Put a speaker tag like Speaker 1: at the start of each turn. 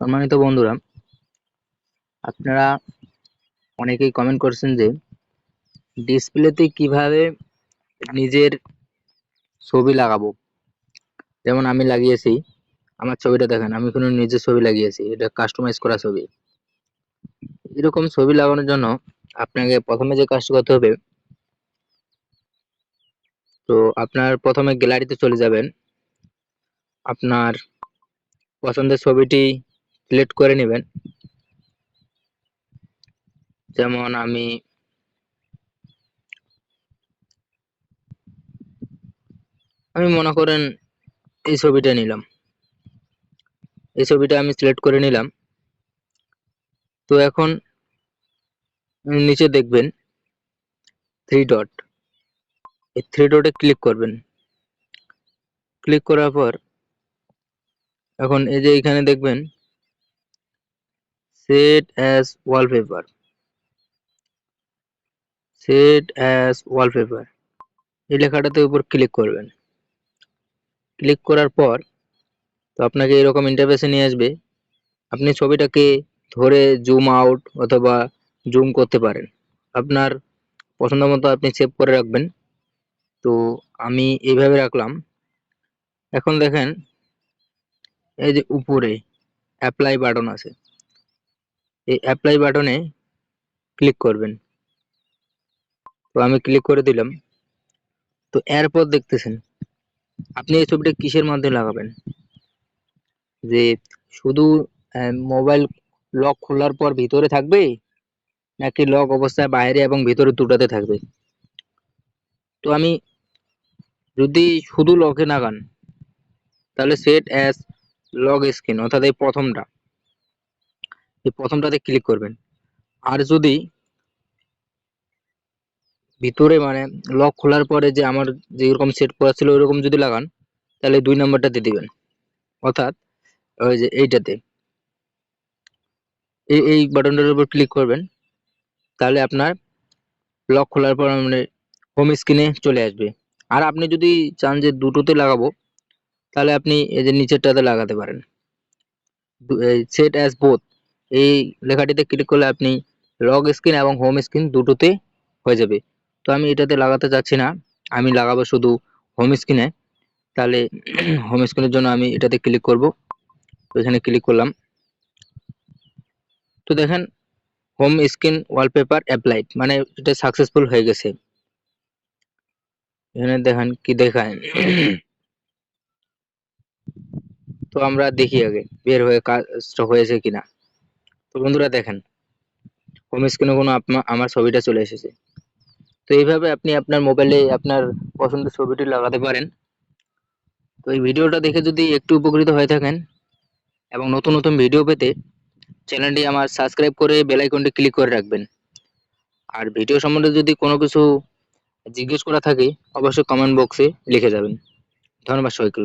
Speaker 1: সম্মানিত বন্ধুরা, আপনারা অনেকেই কমেন্ট করছেন যে ডিসপ্লেতে কিভাবে নিজের ছবি লাগাবো। যেমন আমি লাগিয়েছি, আমার ছবিটা দেখেন, আমি কোনো নিজের ছবি লাগিয়েছি, এটা কাস্টমাইজ করা ছবি। এরকম ছবি লাগানোর জন্য আপনাকে প্রথমে যে কাজটা করতে হবে, তো আপনার প্রথমে গ্যালারিতে চলে যাবেন, আপনার পছন্দের ছবিটি সিলেক্ট করে নেবেন। যেমন আমি মনে করেন এই ছবিটা নিলাম, এই ছবিটা আমি সিলেক্ট করে নিলাম। তো এখন নিচে দেখবেন থ্রি ডট, এই থ্রি ডটে ক্লিক করবেন। ক্লিক করার পর এখন এই যে এখানে দেখবেন set as wallpaper, set as wallpaper এই লেখাটাতে উপর ক্লিক করবেন। ক্লিক করার পর তো আপনাকে এরকম ইন্টারফেসে নিয়ে আসবে। আপনি ছবিটাকে ধরে জুম আউট অথবা জুম করতে পারেন, আপনার পছন্দ মতো আপনি সেভ করে রাখবেন। তো আমি এইভাবে রাখলাম। এখন দেখেন এই যে উপরে অ্যাপ্লাই বাটন আছে, এই অ্যাপ্লাই বাটনে ক্লিক করবেন। তো আমি ক্লিক করে দিলাম। তো এরপর দেখতেছেন আপনি এই ছবিটা কিসের মাধ্যমে লাগাবেন, যে শুধু মোবাইল লক খোলার পর ভিতরে থাকবে, নাকি লক অবস্থায় বাইরে এবং ভিতরে দুটাতে থাকবে। তো আমি যদি শুধু লকে লাগান তাহলে সেট অ্যাজ লক স্ক্রিন অর্থাৎ এই প্রথমটাতে ক্লিক করবেন। আর যদি ভিতরে মানে লক খোলার পরে যে আমার যেরকম সেট করা ছিল ওইরকম যদি লাগান তাহলে 2 নাম্বারটাতে দিবেন, অর্থাৎ ওই যে এইটাতে এই বাটনটার উপর ক্লিক করবেন। তাহলে আপনার লক খোলার পর মানে হোম স্ক্রিনে চলে আসবে। আর আপনি যদি চান যে দুটোতে লাগাবো তাহলে আপনি এই যে নিচেরটাতে লাগাতে পারেন, সেট অ্যাজ বোথ এই লেখাটিতে ক্লিক করলে আপনি লক স্ক্রিন এবং হোম স্ক্রিন দুটোতে হয়ে যাবে। তো আমি এটাতে লাগাতে চাচ্ছি না, আমি লাগাবো শুধু হোম স্ক্রিনে। তাহলে হোম স্ক্রিনের জন্য আমি এটাতে ক্লিক করব। তো এখানে ক্লিক করলাম। তো দেখেন হোম স্ক্রিন ওয়ালপেপার অ্যাপ্লাইড, মানে এটা সাকসেসফুল হয়ে গেছে। এখানে দেখেন কি দেখায়। তো আমরা দেখি আগে বের হয়ে কাজটা হয়েছে কিনা। তো বন্ধুরা দেখেন হোম স্ক্রিনে কোনো আমার ছবিটা চলে এসেছে। তো এইভাবে আপনি আপনার মোবাইলে আপনার পছন্দের ছবিটি লাগাতে পারেন। তো এই ভিডিওটা দেখে যদি একটু উপকৃত হয়ে থাকেন এবং নতুন নতুন ভিডিও পেতে চ্যানেলটি আমার সাবস্ক্রাইব করে বেল আইকনটি ক্লিক করে রাখবেন। আর ভিডিও সম্বন্ধে যদি কোনো কিছু জিজ্ঞেস করা থাকে অবশ্যই কমেন্ট বক্সে লিখে যাবেন। ধন্যবাদ সবাইকে।